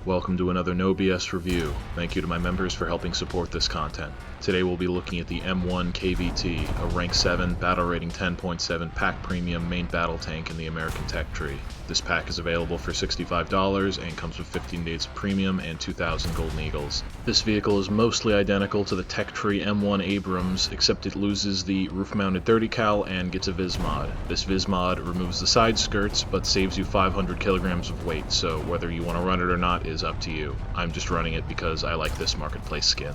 Welcome to another No BS review. Thank you to my members for helping support this content. Today we'll be looking at the M1 KVT, a rank 7, battle rating 10.7 pack premium main battle tank in the American tech tree. This pack is available for $65 and comes with 15 days of premium and 2,000 golden eagles. This vehicle is mostly identical to the tech tree M1 Abrams, except it loses the roof-mounted 30 cal and gets a vismod. This vismod removes the side skirts but saves you 500 kilograms of weight, so whether you want to run it or not is up to you. I'm just running it because I like this marketplace skin.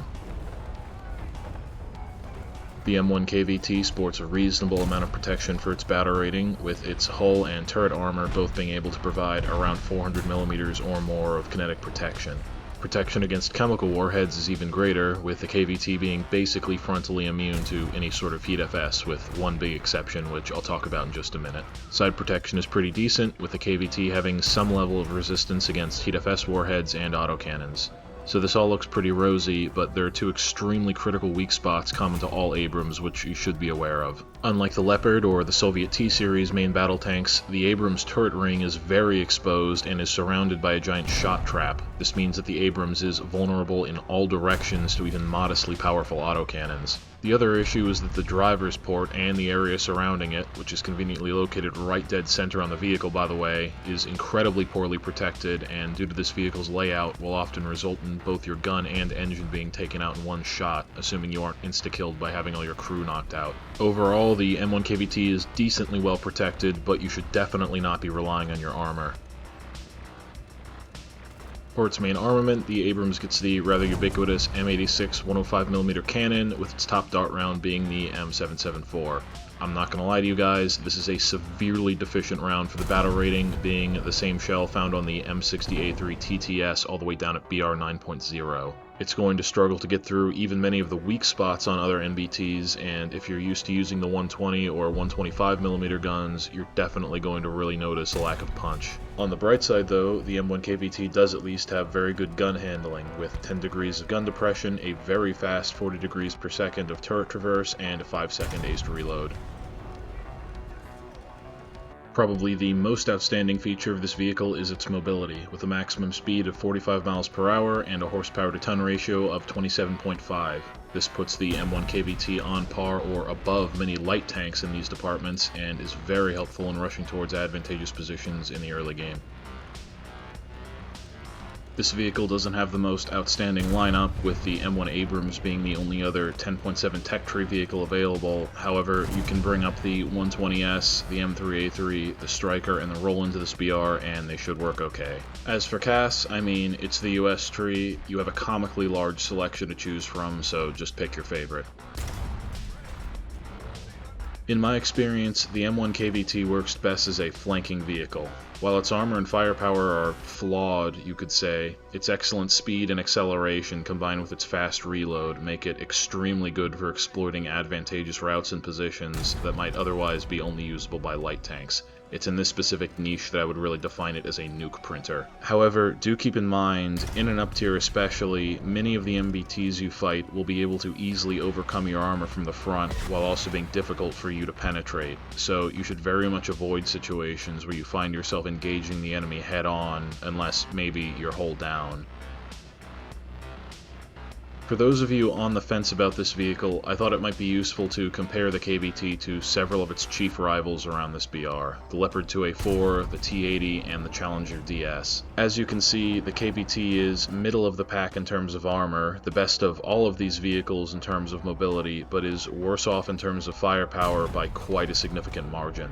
The M1 KVT sports a reasonable amount of protection for its battle rating, with its hull and turret armor both being able to provide around 400mm or more of kinetic protection. Protection against chemical warheads is even greater, with the KVT being basically frontally immune to any sort of heat FS, with one big exception which I'll talk about in just a minute. Side protection is pretty decent, with the KVT having some level of resistance against heat FS warheads and autocannons. So this all looks pretty rosy, but there are two extremely critical weak spots common to all Abrams which you should be aware of. Unlike the Leopard or the Soviet T-Series main battle tanks, the Abrams turret ring is very exposed and is surrounded by a giant shot trap. This means that the Abrams is vulnerable in all directions to even modestly powerful autocannons. The other issue is that the driver's port and the area surrounding it, which is conveniently located right dead center on the vehicle by the way, is incredibly poorly protected, and due to this vehicle's layout will often result in both your gun and engine being taken out in one shot, assuming you aren't insta-killed by having all your crew knocked out. Overall, the M1 KVT is decently well protected, but you should definitely not be relying on your armor. For its main armament, the Abrams gets the rather ubiquitous M86 105mm cannon, with its top dart round being the M774. I'm not going to lie to you guys, this is a severely deficient round for the battle rating, being the same shell found on the M60A3 TTS all the way down at BR 9.0. It's going to struggle to get through even many of the weak spots on other NBTs, and if you're used to using the 120 or 125mm guns, you're definitely going to really notice a lack of punch. On the bright side though, the M1 KVT does at least have very good gun handling, with 10 degrees of gun depression, a very fast 40 degrees per second of turret traverse, and a 5-second ace to reload. Probably the most outstanding feature of this vehicle is its mobility, with a maximum speed of 45 miles per hour and a horsepower to ton ratio of 27.5. This puts the M1 KVT on par or above many light tanks in these departments, and is very helpful in rushing towards advantageous positions in the early game. This vehicle doesn't have the most outstanding lineup, with the M1 Abrams being the only other 10.7 tech tree vehicle available. However, you can bring up the 120S, the M3A3, the Striker, and the roll into this BR, and they should work okay. As for CAS, I mean, it's the US tree, you have a comically large selection to choose from, so just pick your favorite. In my experience, the M1 KVT works best as a flanking vehicle. While its armor and firepower are flawed, you could say, its excellent speed and acceleration combined with its fast reload make it extremely good for exploiting advantageous routes and positions that might otherwise be only usable by light tanks. It's in this specific niche that I would really define it as a nuke printer. However, do keep in mind, in an up tier especially, many of the MBTs you fight will be able to easily overcome your armor from the front while also being difficult for you to penetrate, so you should very much avoid situations where you find yourself engaging the enemy head on, unless maybe you're hull down. For those of you on the fence about this vehicle, I thought it might be useful to compare the KVT to several of its chief rivals around this BR, the Leopard 2A4, the T80, and the Challenger DS. As you can see, the KVT is middle of the pack in terms of armor, the best of all of these vehicles in terms of mobility, but is worse off in terms of firepower by quite a significant margin.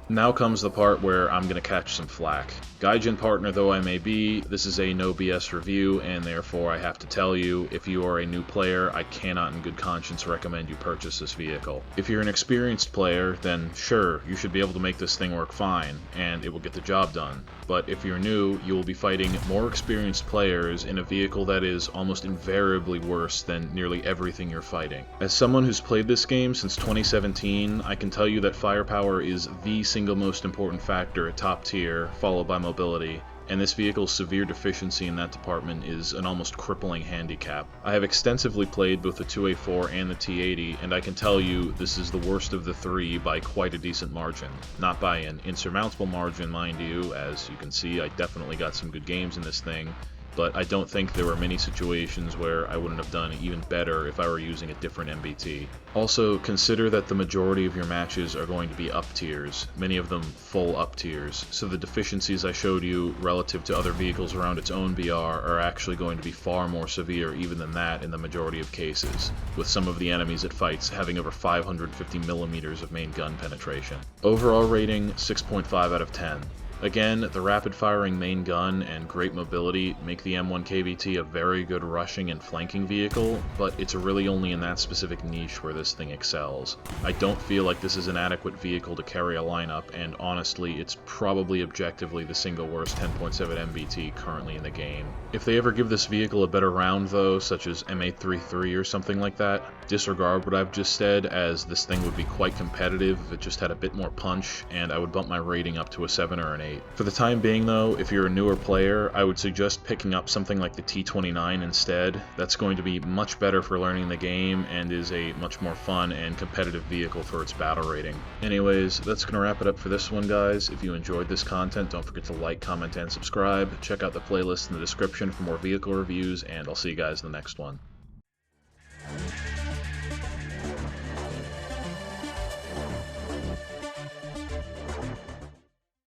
Now comes the part where I'm going to catch some flack. Gaijin partner though I may be, this is a no BS review, and therefore I have to tell you, if you are a new player, I cannot in good conscience recommend you purchase this vehicle. If you're an experienced player, then sure, you should be able to make this thing work fine, and it will get the job done. But if you're new, you will be fighting more experienced players in a vehicle that is almost invariably worse than nearly everything you're fighting. As someone who's played this game since 2017, I can tell you that firepower is the single most important factor at top tier, followed by mobility, and this vehicle's severe deficiency in that department is an almost crippling handicap. I have extensively played both the 2A4 and the T80, and I can tell you this is the worst of the three by quite a decent margin. Not by an insurmountable margin, mind you. As you can see, I definitely got some good games in this thing, but I don't think there were many situations where I wouldn't have done even better if I were using a different MBT. Also, consider that the majority of your matches are going to be up tiers, many of them full up tiers, so the deficiencies I showed you relative to other vehicles around its own BR are actually going to be far more severe even than that in the majority of cases, with some of the enemies it fights having over 550mm of main gun penetration. Overall rating, 6.5 out of 10. Again, the rapid-firing main gun and great mobility make the M1 KVT a very good rushing and flanking vehicle, but it's really only in that specific niche where this thing excels. I don't feel like this is an adequate vehicle to carry a lineup, and honestly, it's probably objectively the single worst 10.7 MBT currently in the game. If they ever give this vehicle a better round though, such as M833 or something like that, disregard what I've just said, as this thing would be quite competitive if it just had a bit more punch, and I would bump my rating up to a 7 or an 8. For the time being though, if you're a newer player, I would suggest picking up something like the T29 instead. That's going to be much better for learning the game and is a much more fun and competitive vehicle for its battle rating. Anyways, that's going to wrap it up for this one, guys. If you enjoyed this content, don't forget to like, comment, and subscribe. Check out the playlist in the description for more vehicle reviews, and I'll see you guys in the next one.